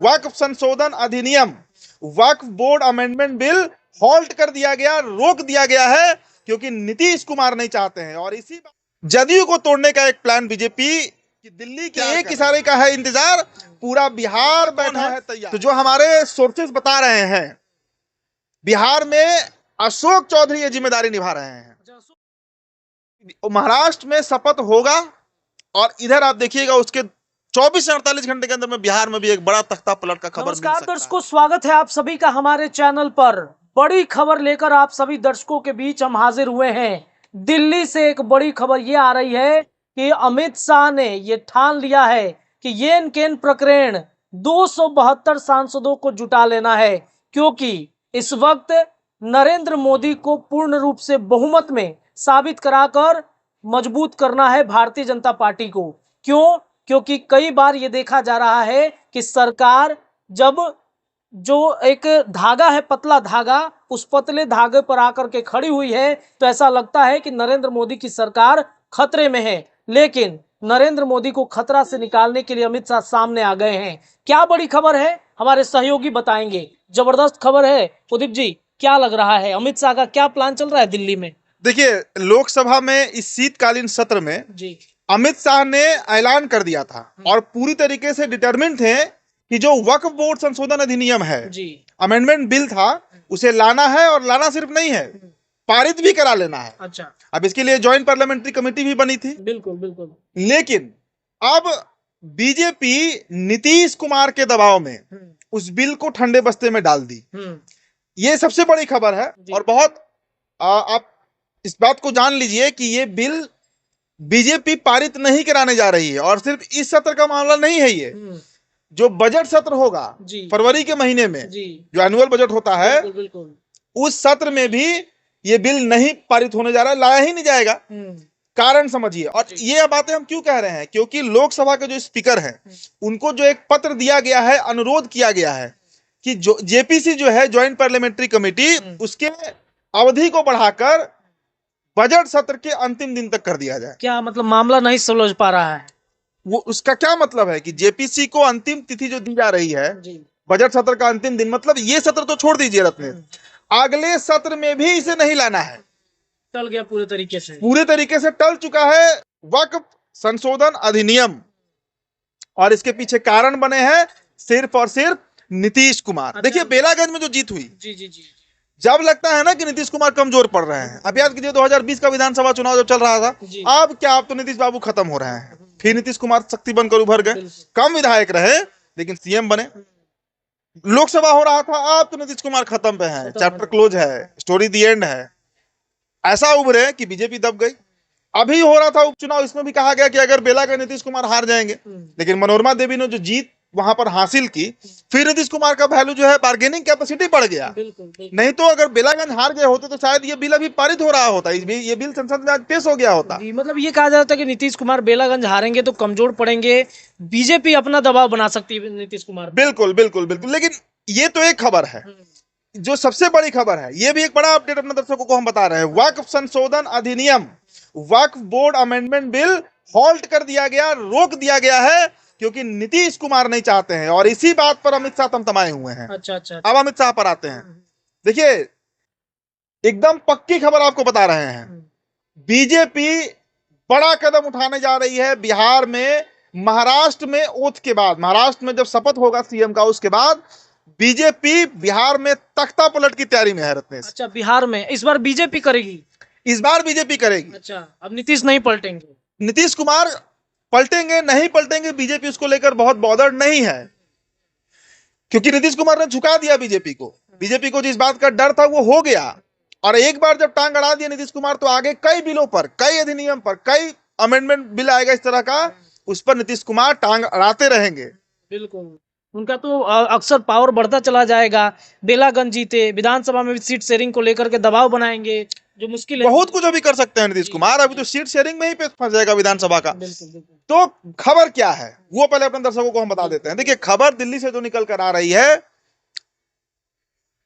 वक्फ संशोधन अधिनियम, वक्फ board amendment bill halt कर दिया गया, रोक दिया गया है, क्योंकि नीतीश कुमार नहीं चाहते हैं। और इसी जदयू को तोड़ने का एक प्लान बीजेपी की दिल्ली के एक इशारे का है इंतजार, पूरा बिहार बैठा है तैयार। तो जो हमारे सोर्सेस बता रहे हैं, बिहार में अशोक चौधरी ये जिम्मेदारी निभा रहे हैं। महाराष्ट्र में शपथ होगा और इधर आप देखिएगा उसके 24 से 48 घंटे के अंदर में बिहार में भी एक बड़ा तख्ता पलट का खबर मिल सकता है। नमस्कार दर्शकों, स्वागत है आप सभी का हमारे चैनल पर। बड़ी खबर लेकर आप सभी दर्शकों के बीच हम हाजिर हुए हैं। दिल्ली से एक बड़ी खबर ये आ रही है कि अमित शाह ने ये ठान लिया है कि येन केन प्रकरण 272 सांसदों को जुटा लेना है, क्योंकि इस वक्त नरेंद्र मोदी को पूर्ण रूप से बहुमत में साबित कराकर मजबूत करना है भारतीय जनता पार्टी को। क्यों? क्योंकि कई बार ये देखा जा रहा है कि सरकार जब जो एक धागा है, पतला धागा, उस पतले धागे पर आकर के खड़ी हुई है तो ऐसा लगता है कि नरेंद्र मोदी की सरकार खतरे में है। लेकिन नरेंद्र मोदी को खतरा से निकालने के लिए अमित शाह सामने आ गए हैं। क्या बड़ी खबर है, हमारे सहयोगी बताएंगे। जबरदस्त खबर है। उदीप जी, क्या लग रहा है, अमित शाह का क्या प्लान चल रहा है दिल्ली में? देखिए, लोकसभा में इस शीतकालीन सत्र में जी अमित शाह ने ऐलान कर दिया था और पूरी तरीके से डिटरमिन्ड थे कि जो वक्फ बोर्ड संशोधन अधिनियम है, जी अमेंडमेंट बिल था, उसे लाना है और लाना सिर्फ नहीं है, पारित भी करा लेना है। अच्छा, अब इसके लिए ज्वाइंट पार्लियामेंट्री कमेटी भी बनी थी। बिल्कुल बिल्कुल। लेकिन अब बीजेपी नीतीश कुमार के दबाव में उस बिल को ठंडे बस्ते में डाल दी। ये सबसे बड़ी खबर है। और बहुत आप इस बात को जान लीजिए कि ये बिल बीजेपी पारित नहीं कराने जा रही है। और सिर्फ इस सत्र का मामला नहीं है, ये जो बजट सत्र होगा फरवरी के महीने में, जो एनुअल बजट होता है, बिल्कुल बिल्कुल, उस सत्र में भी ये बिल नहीं पारित होने जा रहा है, लाया ही नहीं जाएगा। कारण समझिए। और ये बातें हम क्यों कह रहे हैं, क्योंकि लोकसभा के जो स्पीकर हैं उनको जो एक पत्र दिया गया है, अनुरोध किया गया है कि जो जेपीसी जो है, ज्वाइंट पार्लियामेंट्री कमेटी, उसके अवधि को बढ़ाकर बजट सत्र के अंतिम दिन तक कर दिया जाए। क्या मतलब, मामला नहीं सुलझ पा रहा है? वो उसका क्या मतलब है कि जेपीसी को अंतिम तिथि जो दी जा रही है, बजट सत्र का अंतिम दिन, मतलब ये सत्र तो छोड़ दीजिए रत्ने, अगले सत्र में भी इसे नहीं लाना है। टल गया पूरे तरीके से टल चुका है वक्फ संशोधन अधिनियम। और इसके पीछे कारण बने हैं सिर्फ और सिर्फ नीतीश कुमार। अच्छा, देखिए, बेलागंज में जो जीत हुई, जी जब लगता है ना कि नीतीश कुमार कमजोर पड़ रहे हैं, अब याद कीजिए 2020 का विधानसभा चुनाव जब चल रहा था, अब क्या, अब तो नीतीश बाबू खत्म हो रहे हैं, फिर नीतीश कुमार शक्ति बनकर उभर गए, कम विधायक रहे लेकिन सीएम बने। लोकसभा हो रहा था, अब तो नीतीश कुमार खत्म पे है, चैप्टर क्लोज है, स्टोरी दी एंड है। ऐसा उभरे कि बीजेपी दब गई। अभी हो रहा था उपचुनाव, इसमें भी कहा गया कि अगर बेलागंज नीतीश कुमार हार जाएंगे, लेकिन मनोरमा देवी ने जो जीत वहां पर हासिल की, फिर नीतीश कुमार का वैल्यू जो है, बार्गेनिंग कैपेसिटी बढ़ गया। नहीं तो अगर बेलागंज हार गए होते तो शायद ये बिल अभी पारित हो रहा होता, ये बिल संसद में आज पेश हो गया होता। मतलब ये कहा जाता है कि नीतीश कुमार बेलागंज हारेंगे तो कमजोर पड़ेंगे, बीजेपी अपना दबाव बना सकती है नीतीश कुमार। बिल्कुल बिल्कुल बिल्कुल। लेकिन ये तो एक खबर है, जो सबसे बड़ी खबर है, ये भी एक बड़ा अपडेट अपने दर्शकों को हम बता रहे हैं। वक्फ संशोधन अधिनियम, वक्फ बोर्ड अमेंडमेंट बिल हॉल्ट कर दिया गया, रोक दिया गया है, क्योंकि नीतीश कुमार नहीं चाहते हैं। और इसी बात पर अमित शाह तमतमाए हुए हैं। अच्छा। अब अमित शाह पर आते हैं। देखिए, एकदम पक्की खबर आपको बता रहे हैं, बीजेपी बड़ा कदम उठाने जा रही है बिहार में। महाराष्ट्र में ओथ के बाद, महाराष्ट्र में जब शपथ होगा सीएम का, उसके बाद बीजेपी बिहार में तख्ता पलट की तैयारी में है रत्नेश। अच्छा, बिहार में इस बार बीजेपी करेगी? इस बार बीजेपी करेगी। अच्छा, अब नीतीश नहीं पलटेंगे? नीतीश कुमार पलटेंगे नहीं पलटेंगे, बीजेपी उसको लेकर बहुत बॉदर्ड नहीं है, क्योंकि नीतीश कुमार ने झुका दिया बीजेपी को। बीजेपी को जिस बात का डर था वो हो गया। और एक बार जब टांग अड़ा दिया नीतीश कुमार, तो आगे कई बिलों पर, कई अधिनियम पर, कई अमेंडमेंट बिल आएगा इस तरह का, उस पर नीतीश कुमार टांग अड़ाते रहेंगे। बिल्कुल, उनका तो अक्सर पावर बढ़ता चला जाएगा। बेलागंज जीते, विधानसभा में भी सीट शेयरिंग को लेकर के दबाव बनाएंगे, जो मुश्किल है। बहुत कुछ अभी कर सकते हैं नीतीश कुमार। अभी तो सीट शेयरिंग में ही फंस जाएगा विधानसभा का। बिल्कुल। तो खबर क्या है वो पहले अपने दर्शकों को हम बता देते हैं। देखिए, खबर दिल्ली से जो निकल कर आ रही है,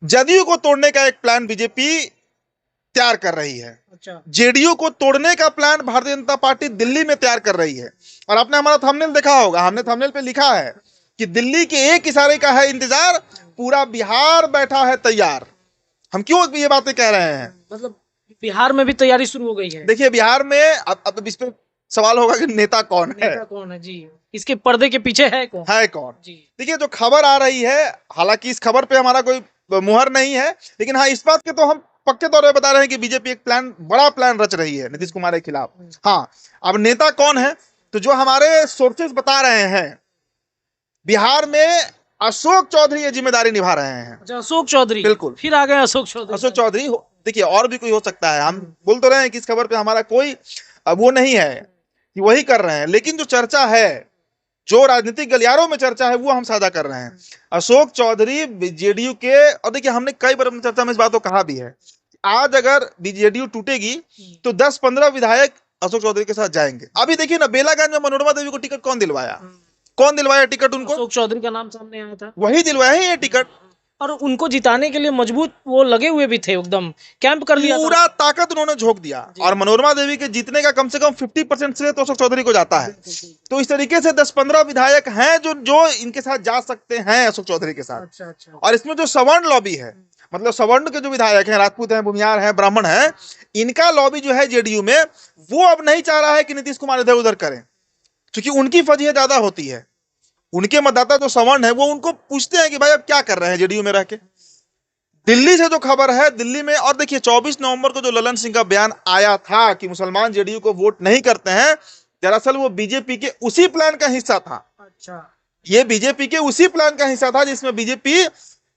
जदयू को तोड़ने का एक प्लान बीजेपी तैयार कर रही है। अच्छा, जेडीयू को तोड़ने का प्लान भारतीय जनता पार्टी दिल्ली में तैयार कर रही है। और आपने हमारा थंबनेल देखा होगा, हमने थंबनेल पे लिखा है कि दिल्ली के एक इशारे का है इंतजार, पूरा बिहार बैठा है तैयार। हम क्यों ये बातें कह रहे हैं? मतलब बिहार में भी तैयारी शुरू हो गई है। देखिए बिहार में अब इस पे सवाल होगा कि नेता कौन है, नेता कौन है जी, इसके पर्दे के पीछे है कौन? है कौन जी देखिए जो खबर आ रही है, हालांकि इस खबर पे हमारा कोई मुहर नहीं है, लेकिन हाँ इस बात के तो हम पक्के तौर पे बता रहे हैं कि बीजेपी एक बड़ा प्लान रच रही है नीतीश कुमार के खिलाफ। हाँ, अब नेता कौन है, तो जो हमारे सोर्सेज बता रहे हैं, बिहार में अशोक चौधरी ये जिम्मेदारी निभा रहे हैं। अच्छा, अशोक चौधरी, बिल्कुल। फिर आ गए अशोक चौधरी। अशोक चौधरी देखिए और भी कोई हो सकता है, हम बोल तो रहे हैं कि इस खबर पे हमारा कोई वो नहीं है कि वही कर रहे हैं, लेकिन जो चर्चा है, जो राजनीतिक गलियारों में चर्चा है, वो हम साझा कर रहे हैं। अशोक चौधरी जेडीयू के, और देखिए हमने कई बार अपनी चर्चा में इस बात को कहा भी है, आज अगर जेडीयू टूटेगी तो 10-15 विधायक अशोक चौधरी के साथ जाएंगे। अभी देखिए ना, बेलागंज में मनोरमा देवी को टिकट कौन दिलवाया? कौन दिलवाया टिकट उनको? अशोक चौधरी का नाम सामने आया था, वही दिलवाया है ये टिकट। और उनको जिताने के लिए मजबूत वो लगे हुए भी थे, एकदम कैंप कर लिया था। पूरा ताकत उन्होंने झोंक दिया, और मनोरमा देवी के जीतने का कम से कम 50% श्रेय तो अशोक चौधरी को जाता है। तो इस तरीके से 10-15 विधायक हैं जो इनके साथ जा सकते हैं अशोक चौधरी के साथ। अच्छा अच्छा। और इसमें जो सवर्ण लॉबी है, मतलब सवर्ण के जो विधायक हैं, राजपूत हैं, भूमियार हैं, ब्राह्मण हैं, इनका लॉबी जो है जेडीयू में, वो अब नहीं चाह रहा है कि नीतीश कुमार इधर उधर करें, क्योंकि उनकी फजीहत ज्यादा होती है। उनके मतदाता जो सवर्ण है वो उनको पूछते हैं कि भाई अब क्या कर रहे हैं जेडीयू में रह के। दिल्ली से जो खबर है, दिल्ली में, और देखिए 24 नवंबर को जो ललन सिंह का बयान आया था कि मुसलमान जेडीयू को वोट नहीं करते हैं, दरअसल वो बीजेपी के उसी प्लान का हिस्सा था। अच्छा, ये बीजेपी के उसी प्लान का हिस्सा था जिसमें बीजेपी,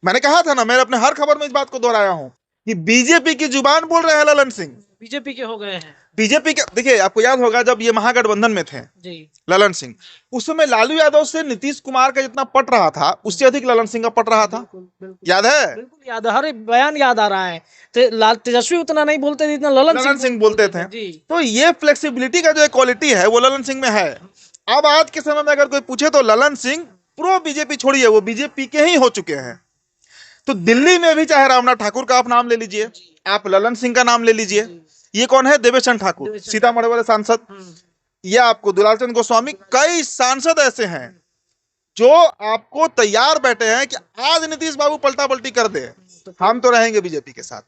मैंने कहा था ना, मैंने अपने हर खबर में इस बात को दोहराया हूं कि बीजेपी की जुबान बोल रहे हैं ललन सिंह, बीजेपी के हो गए हैं। बीजेपी के। देखिए आपको याद होगा जब ये महागठबंधन में थे जी ललन सिंह, उस समय लालू यादव से नीतीश कुमार का जितना पट रहा था, उससे अधिक ललन सिंह का पट रहा था। बिल्कुल याद है? बिल्कुल याद है, हर एक बयान याद आ रहा है। लाल तेजस्वी उतना नहीं बोलते जितना ललन सिंह बोलते थे। जी। तो ये फ्लेक्सिबिलिटी का जो क्वालिटी है वो ललन सिंह में है। अब आज के समय में अगर कोई पूछे तो ललन सिंह प्रो बीजेपी छोड़िए, वो बीजेपी के ही हो चुके हैं। तो दिल्ली में भी चाहे रामनाथ ठाकुर का आप नाम ले लीजिए, आप ललन सिंह का नाम ले लीजिए, ये कौन है? देवेश चंद्र ठाकुर, सीतामढ़ी वाले सांसद, या आपको दुलाल चंद्र गोस्वामी, कई सांसद ऐसे हैं जो आपको तैयार बैठे हैं कि आज नीतीश बाबू पलटा पलटी कर दे, हम तो रहेंगे बीजेपी के साथ।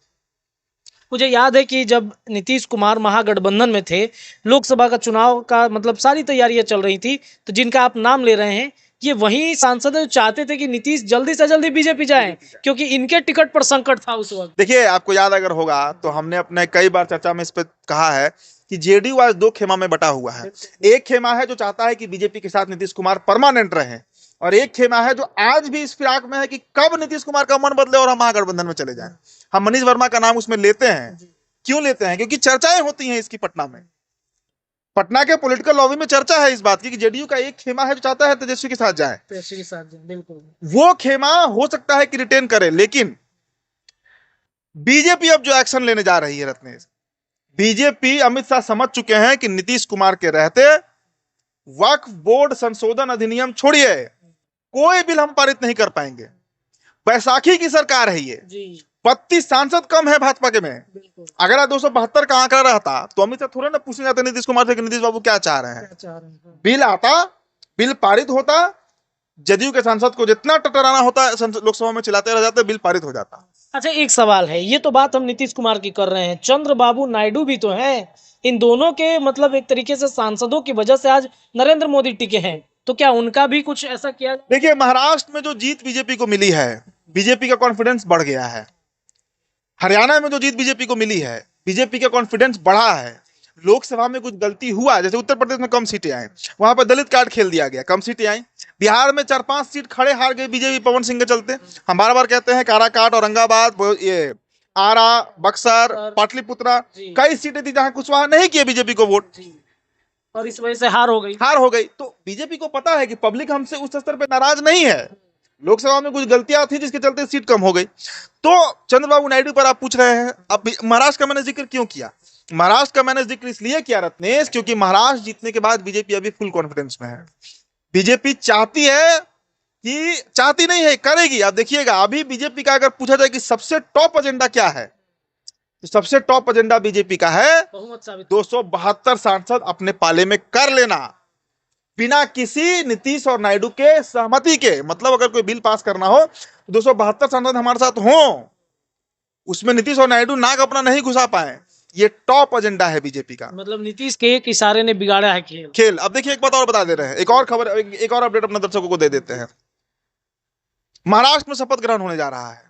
मुझे याद है कि जब नीतीश कुमार महागठबंधन में थे, लोकसभा का चुनाव का मतलब सारी तैयारियां चल रही थी, तो जिनका आप नाम ले रहे हैं ये वही सांसद जो चाहते थे कि नीतीश जल्दी से जल्दी बीजेपी जाए, क्योंकि इनके टिकट पर संकट था उस वक्त। देखिए आपको याद अगर होगा तो हमने अपने कई बार चर्चा में इस पर कहा है कि जेडीयू आज 2 खेमा में बटा हुआ है। एक खेमा है जो चाहता है कि बीजेपी के साथ नीतीश कुमार परमानेंट रहे, और एक खेमा है जो आज भी इस फिराक में है कि कब नीतीश कुमार का मन बदले और हम महागठबंधन में चले जाएं। हम मनीष वर्मा का नाम उसमें लेते हैं, क्यों लेते हैं? क्योंकि चर्चाएं होती हैं इसकी पटना में, पटना के पॉलिटिकल लॉबी में चर्चा है इस बात की कि जेडीयू का एक खेमा है जो चाहता है तेजस्वी के साथ जाए। तेजस्वी के साथ बिल्कुल। वो खेमा हो सकता है कि रिटेन करे, लेकिन बीजेपी अब जो एक्शन लेने जा रही है रत्नेश, बीजेपी, अमित शाह समझ चुके हैं कि नीतीश कुमार के रहते वक्फ बोर्ड संशोधन अधिनियम छोड़िए, कोई बिल हम पारित नहीं कर पाएंगे। बैसाखी की सरकार है ये, जी 32 सांसद कम है भाजपा के में। बिल्कुल। अगर 272 का आंकड़ा रहता तो अमित शाह थोड़े ना पूछने जाते नीतीश कुमार से कि नीतीश बाबू क्या चाह रहे हैं। बिल आता, बिल पारित होता, जदयू के सांसद को जितना टटराना होता लोकसभा में चिल्लाते रह जाते, बिल पारित हो जाता। अच्छा, एक सवाल है, ये तो बात हम नीतीश कुमार की कर रहे हैं, चंद्रबाबू नायडू भी तो हैं, इन दोनों के मतलब एक तरीके से सांसदों की वजह से आज नरेंद्र मोदी टिके हैं, तो क्या उनका भी कुछ ऐसा किया? देखिए महाराष्ट्र में जो जीत बीजेपी को मिली है, बीजेपी का कॉन्फिडेंस बढ़ गया है। हरियाणा में जो जीत बीजेपी को मिली है, बीजेपी का कॉन्फिडेंस बढ़ा है। लोकसभा में कुछ गलती हुआ, जैसे उत्तर प्रदेश में कम सीटें आई, वहां पर दलित कार्ड खेल दिया गया, कम सीटें आई। बिहार में 4-5 सीट खड़े हार गई बीजेपी पवन सिंह के चलते। हम बार बार कहते हैं काराकाट, औरंगाबाद, ये आरा, बक्सर, पाटलिपुत्रा, कई सीटें थी जहां कुशवाहा नहीं किए बीजेपी को वोट, और इस वजह से हार हो गई। तो बीजेपी को पता है कि पब्लिक हमसे उस स्तर पर नाराज नहीं है, लोकसभा में कुछ गलतियां थी जिसके चलते सीट कम हो गई। तो चंद्रबाबू नायडू पर आप पूछ रहे हैं। अब महाराष्ट्र का मैंने जिक्र क्यों किया? महाराष्ट्र का मैंने जिक्र इसलिए किया रत्नेश, क्योंकि महाराष्ट्र जीतने के बाद बीजेपी अभी फुल कॉन्फिडेंस में है। बीजेपी चाहती है कि, चाहती नहीं है, करेगी। आप देखिएगा, अभी बीजेपी का अगर पूछा जाए कि सबसे टॉप एजेंडा क्या है, तो सबसे टॉप एजेंडा बीजेपी का है 272 सांसद अपने पाले में कर लेना। बिना किसी नीतीश और नायडू के सहमति के। मतलब अगर कोई बिल पास करना हो तो 272 सांसद हमारे साथ हों, उसमें नीतीश और नायडू नाक अपना नहीं घुसा पाए। ये टॉप एजेंडा है बीजेपी का। मतलब नीतीश के एक इशारे ने बिगाड़ा है खेल। अब देखिए एक बात और बता दे रहे हैं, एक और खबर, एक और अपडेट अपने दर्शकों को दे देते हैं। महाराष्ट्र में शपथ ग्रहण होने जा रहा है।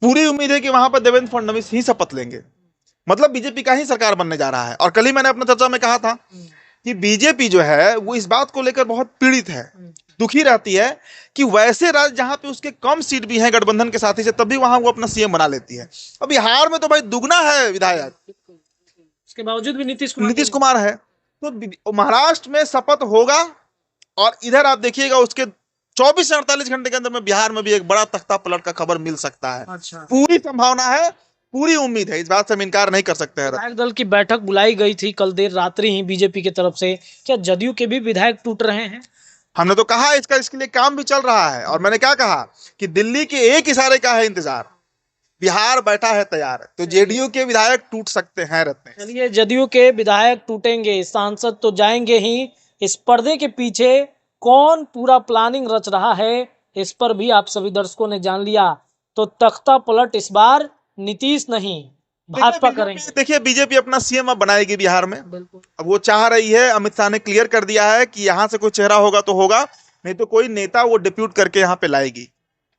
पूरी उम्मीद है कि वहां पर देवेंद्र फडणवीस ही शपथ लेंगे, मतलब बीजेपी का ही सरकार बनने जा रहा है। और कल ही मैंने अपने चर्चा में कहा था कि बीजेपी जो है वो इस बात को लेकर बहुत पीड़ित है, दुखी रहती है कि वैसे राज्य जहां पे उसके कम सीट भी हैं गठबंधन के साथी से, तब भी वहां वो अपना सीएम बना लेती है। अब बिहार में तो भाई दुगना है विधायक, उसके बावजूद भी नीतीश कुमार है। तो महाराष्ट्र में शपथ होगा और इधर आप देखिएगा उसके 24 से 48 घंटे के अंदर में बिहार में भी एक बड़ा तख्ता पलट का खबर मिल सकता है। अच्छा, पूरी संभावना है, पूरी उम्मीद है, इस बात से हम इनकार नहीं कर सकते हैं। विधायक दल की बैठक बुलाई गई थी कल देर रात्रि ही बीजेपी की तरफ से, क्या जदयू के भी विधायक टूट रहे हैं? हमने तो कहा इसके लिए काम भी चल रहा है। और मैंने क्या कहा कि दिल्ली के एक इशारे का है इंतजार, बिहार बैठा है तैयार। तो जेडीयू के विधायक टूट सकते हैं रत्ने। चलिए, जदयू के विधायक टूटेंगे, सांसद तो जाएंगे ही, इस पर्दे के पीछे कौन पूरा प्लानिंग रच रहा है इस पर भी आप सभी दर्शकों ने जान लिया। तो तख्ता पलट इस बार नीतीश नहीं भाजपा करेंगे। देखिए बीजेपी अपना सीएम अब बनाएगी बिहार में। बिल्कुल। अब वो चाह रही है, अमित शाह ने क्लियर कर दिया है कि यहां से कोई चेहरा होगा तो होगा, नहीं तो कोई नेता वो डिप्यूट करके यहां पे लाएगी।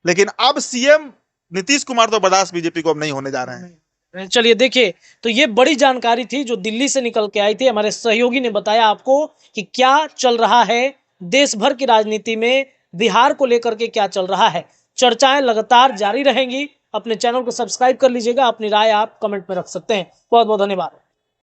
लेकिन अब सीएम नीतीश कुमार तो बर्दाश्त बीजेपी को अब नहीं होने जा रहे हैं। चलिए देखिए, तो ये बड़ी जानकारी थी जो दिल्ली से निकल के आई थी। हमारे सहयोगी ने बताया आपको कि क्या चल रहा है देश भर की राजनीति में, बिहार को लेकर के क्या चल रहा है। चर्चाएं लगातार जारी रहेंगी। अपने चैनल को सब्सक्राइब कर लीजिएगा, अपनी राय आप कमेंट में रख सकते हैं। बहुत बहुत धन्यवाद।